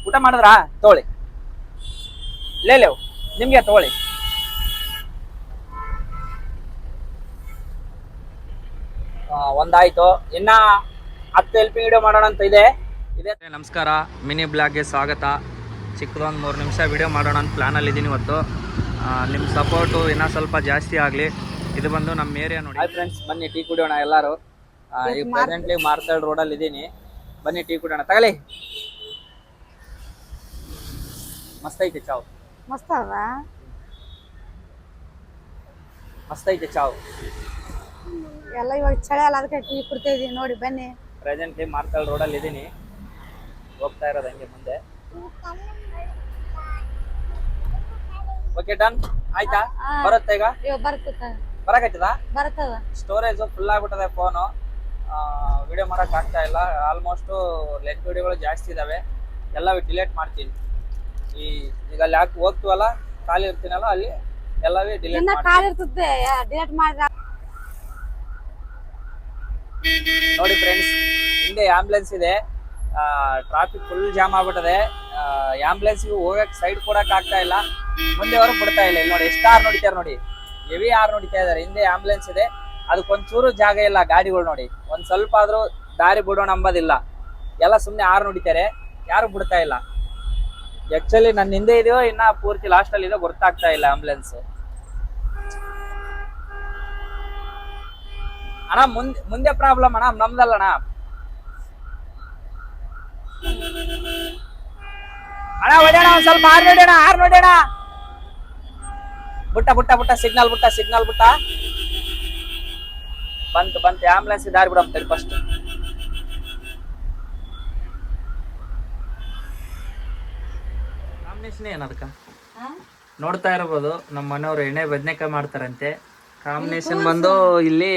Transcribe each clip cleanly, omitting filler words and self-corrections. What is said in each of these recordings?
ಊಟ ಮಾಡಿದ್ರಾ? ತಗೊಳ್ಳಿ, ಲೇವು ನಿಮ್ಗೆ ತಗೊಳ್ಳಿ. ಒಂದಾಯ್ತು, ಇನ್ನ 10 ಹೆಲ್ಪಿಂಗ್ ವಿಡಿಯೋ ಮಾಡೋಣ ಅಂತ ಇದೆ. ನಮಸ್ಕಾರ, ಮಿನಿ ಬ್ಲಾಗ್ಗೆ ಸ್ವಾಗತ. ಚಿಕ್ಕದೊಂದು 3 ನಿಮಿಷ ವಿಡಿಯೋ ಮಾಡೋಣ ಅಂತ ಪ್ಲ್ಯಾನಲ್ಲಿ ಇದ್ದೀನಿ ಇವತ್ತು. ನಿಮ್ಮ ಸಪೋರ್ಟು ಇನ್ನೂ ಸ್ವಲ್ಪ ಜಾಸ್ತಿ ಆಗಲಿ. ಇದು ಬಂದು ನಮ್ಮ ಏರಿಯಾ ನೋಡಿ. ಹಾಯ್ ಫ್ರೆಂಡ್ಸ್, ಬನ್ನಿ ಟೀ ಕುಡಿಯೋಣ ಎಲ್ಲರೂ. ಈಗ ಪ್ರೆಸೆಂಟ್ಲಿ ಮಾರ್ತಾಳ್ ರೋಡಲ್ಲಿ ಇದ್ದೀನಿ. ಬನ್ನಿ ಟೀ ಕುಡಿಯೋಣ. ತಗೊಳ್ಳಿ, ಮಸ್ತ್ ಐತೆ ಚಾವ್. ಮಸ್ತ್ ಅದ, ಮಸ್ತ್ ಐತೆ ಚಾವ್ ಎಲ್ಲ. ಇವಾಗ ಚಳಿ ಅಲ್ಲ, ಅದಕ್ಕೆ ಟೀ ಕುಡ್ತಾ ಇದೀನಿ ನೋಡಿ. ಬನ್ನಿ. ಪ್ರೆಸೆಂಟ್ಲಿ ಮಾರ್ತಾಳ್ ರೋಡಲ್ಲಿ ಇದ್ದೀನಿ, ಹೋಗ್ತಾ ಇರೋದು ಹಂಗೆ ಮುಂದೆ. ಓಕೆ, ಡನ್ ಆಯ್ತಾ? ಬರುತ್ತೆ ಈಗ? ಬರಕತ್ತದ? ಬರ್ತದ. ಸ್ಟೋರೇಜ್ ಫುಲ್ ಆಗ್ಬಿಟ್ಟದೆ ಫೋನು. ವಿಡಿಯೋ ಮಾಡಕ್ ಆಗ್ತಾ ಇಲ್ಲ. ಆಲ್ಮೋಸ್ಟ್ ಲೆಂತ್ ವಿಡಿಯೋಗಳು ಜಾಸ್ತಿ ಇದಾವೆ, ಎಲ್ಲ ಡಿಲೀಟ್ ಮಾಡ್ತೀನಿ. ಈಗ ಅಲ್ಲಿ ಯಾಕೆ ಹೋಗ್ತೀವಲ್ಲ, ಖಾಲಿ ಇರ್ತೀನಲ್ಲ, ಅಲ್ಲಿ ಎಲ್ಲವೇ ಡಿಲೀಟ್ ಮಾಡಿದ್ರೆ ನೋಡಿ ಫ್ರೆಂಡ್ಸ್, ಹಿಂದೆ ಆಂಬುಲೆನ್ಸ್ ಇದೆ. ಟ್ರಾಫಿಕ್ ಫುಲ್ ಜಾಮ್ ಆಗ್ಬಿಟ್ಟದೆ. ಆಂಬುಲೆನ್ಸ್ಗೆ ಹೋಗಕ್ ಸೈಡ್ ಕೊಡಕ್ ಆಗ್ತಾ ಇಲ್ಲ, ಮುಂದೆ ಅವರು ಬಿಡ್ತಾ ಇಲ್ಲ. ಇಲ್ಲಿ ನೋಡಿ, ಎಷ್ಟು ಆರ್ ನೋಡಿತಾರೆ ನೋಡಿ, ಹೆವಿ ಆರ್ ನೋಡಿತಾ ಇದಾರೆ. ಹಿಂದೆ ಆಂಬುಲೆನ್ಸ್ ಇದೆ, ಅದಕ್ಕೊಂಚೂರು ಜಾಗ ಇಲ್ಲ ಗಾಡಿಗಳು ನೋಡಿ. ಒಂದ್ ಸ್ವಲ್ಪ ಆದ್ರೂ ದಾರಿ ಬಿಡೋಣ ಅಂಬೋದಿಲ್ಲ, ಎಲ್ಲ ಸುಮ್ನೆ ಆರ್ ನೋಡಿತಾರೆ, ಯಾರು ಬಿಡ್ತಾ ಇಲ್ಲ. ಆಕ್ಚುಲಿ ನನ್ನ ಹಿಂದೆ ಇದೆಯೋ ಇನ್ನ ಪೂರ್ತಿ ಲಾಸ್ಟ್ ಅಲ್ಲಿ ಇದೋ ಗೊತ್ತಾಗ್ತಾ ಇಲ್ಲ ಆಂಬುಲೆನ್ಸ್. ಅಣ್ಣ ಮುಂದೆ ಪ್ರಾಬ್ಲಮ್ ಅಣ್ಣ, ನಮ್ದಲ್ಲಣ್ಣ. ಅಣ್ಣ ಹೊಡೆಯೋಣ, ಒಂದ್ ಸ್ವಲ್ಪ ಆರ್ ನೋಡೋಣ, ಆರ್ ನೋಡೋಣ. ಬುಟ್ಟ ಸಿಗ್ನಲ್ ಬುಟ್ಟ ಬಂತು ಆಂಬುಲೆನ್ಸ್ ದಾರಿ ಬಿಡಂತ ಫಸ್ಟ್. ಕಾಂಬಿನೇಷನ್ ಏನದಕ್ಕ ನೋಡ್ತಾ ಇರಬಹುದು. ನಮ್ಮ ಮನೆಯವರು ಎಣ್ಣೆ ಬದನೆಕಾಯಿ ಮಾಡ್ತಾರಂತೆ. ಕಾಂಬಿನೇಷನ್ ಬಂದು ಇಲ್ಲಿ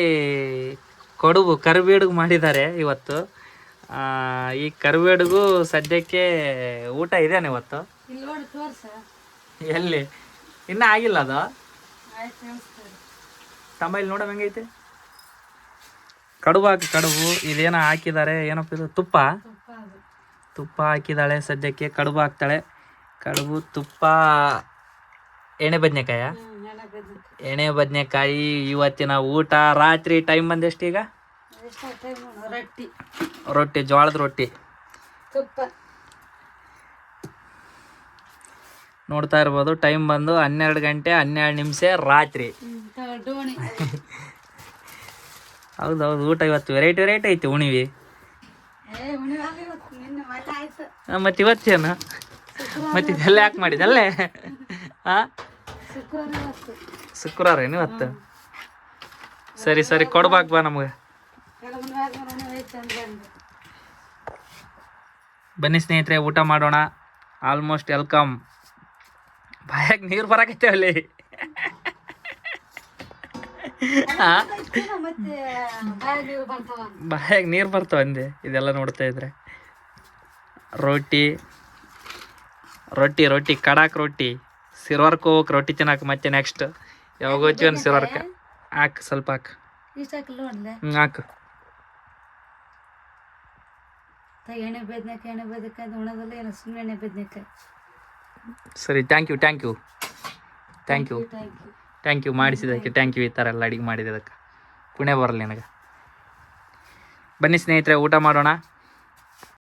ಕರಿಬೇಡುಗು ಮಾಡಿದ್ದಾರೆ ಇವತ್ತು. ಈ ಕರಿಬೇಡುಗು ಸದ್ಯಕ್ಕೆ ಊಟ ಇದೇನೆ ಇವತ್ತು. ಎಲ್ಲಿ ಇನ್ನ ಆಗಿಲ್ಲ ಅದು. ತಮ್ಮಲ್ಲಿ ನೋಡ ಹೆಂಗೈತೆ. ಕಡುಬು ಇದೇನೋ ಹಾಕಿದ್ದಾರೆ. ಏನಪ್ಪ ಇದು? ತುಪ್ಪ ಹಾಕಿದಾಳೆ ಸದ್ಯಕ್ಕೆ. ಕಡುಬು ಹಾಕ್ತಾಳೆ. ಕಡುಬು, ತುಪ್ಪ, ಎಣ್ಣೆ ಬದನೆಕಾಯಿ ಇವತ್ತಿನ ಊಟ. ರಾತ್ರಿ ಟೈಮ್ ಬಂದೆಷ್ಟು ಈಗ? ರೊಟ್ಟಿ, ಜೋಳದ ರೊಟ್ಟಿ. ನೋಡ್ತಾ ಇರ್ಬೋದು, ಟೈಮ್ ಬಂದು 12 ಗಂಟೆ 12 ನಿಮಿಷ ರಾತ್ರಿ. ಹೌದೌದು, ಊಟ ಇವತ್ತು ವೆರೈಟಿ ಐತಿ. ಉಣಿವಿ ಮತ್ತೆ ಇವತ್ತೇನು? ಮತ್ತೆ ಇದೆಲ್ಲ ಯಾಕೆ ಮಾಡಿದಲ್ಲೇ? ಶುಕ್ರವಾರ ಏನು ಇವತ್ತು? ಸರಿ ಕೊಡ್ಬಾಕ್ ಬಾ ನಮ್ಗೆ. ಬನ್ನಿ ಸ್ನೇಹಿತರೆ, ಊಟ ಮಾಡೋಣ. Almost welcome. ಬಾಯಾಗ ನೀರು ಬರಕೈತೆ ಅಲ್ಲಿ. ಬಾಯಾಗ ನೀರು ಬರ್ತಾವ ಅಂದೆ ಇದೆಲ್ಲ ನೋಡ್ತಾ ಇದ್ರೆ. ರೊಟ್ಟಿ ಕಡಾಕ್ ರೊಟ್ಟಿ. ಸಿರ್ವರ್ಕ್ ಹೋಗಕ್ ರೊಟ್ಟಿ ತಿನ್ನಕ್. ಮತ್ತೆ ನೆಕ್ಸ್ಟ್ ಯಾವಾಗ ಹೋಗ್ತೀವಿ ಒಂದು ಸಿರ್ವರ್ಕ. ಹಾಕು, ಸ್ವಲ್ಪ ಹಾಕು. ಹಾಕು. ಎಣ್ಣೆ ಬದನೆಕಾಯಿ ಉಣೋದಲ್ಲ, ಏನು ಸುಮ್ಮನೆ ಎಣ್ಣೆ ಬದನೆಕಾಯಿ. ಸರಿ, ಥ್ಯಾಂಕ್ ಯು ಮಾಡಿಸಿದಕ್ಕೆ. Thank you. ಈ ಥರ ಎಲ್ಲ ಅಡಿಗೆ ಮಾಡಿದ್ದಕ್ಕೆ ಪುಣ್ಯ ಬರಲಿ ನನಗೆ. ಬನ್ನಿ ಸ್ನೇಹಿತರೆ, ಊಟ ಮಾಡೋಣ.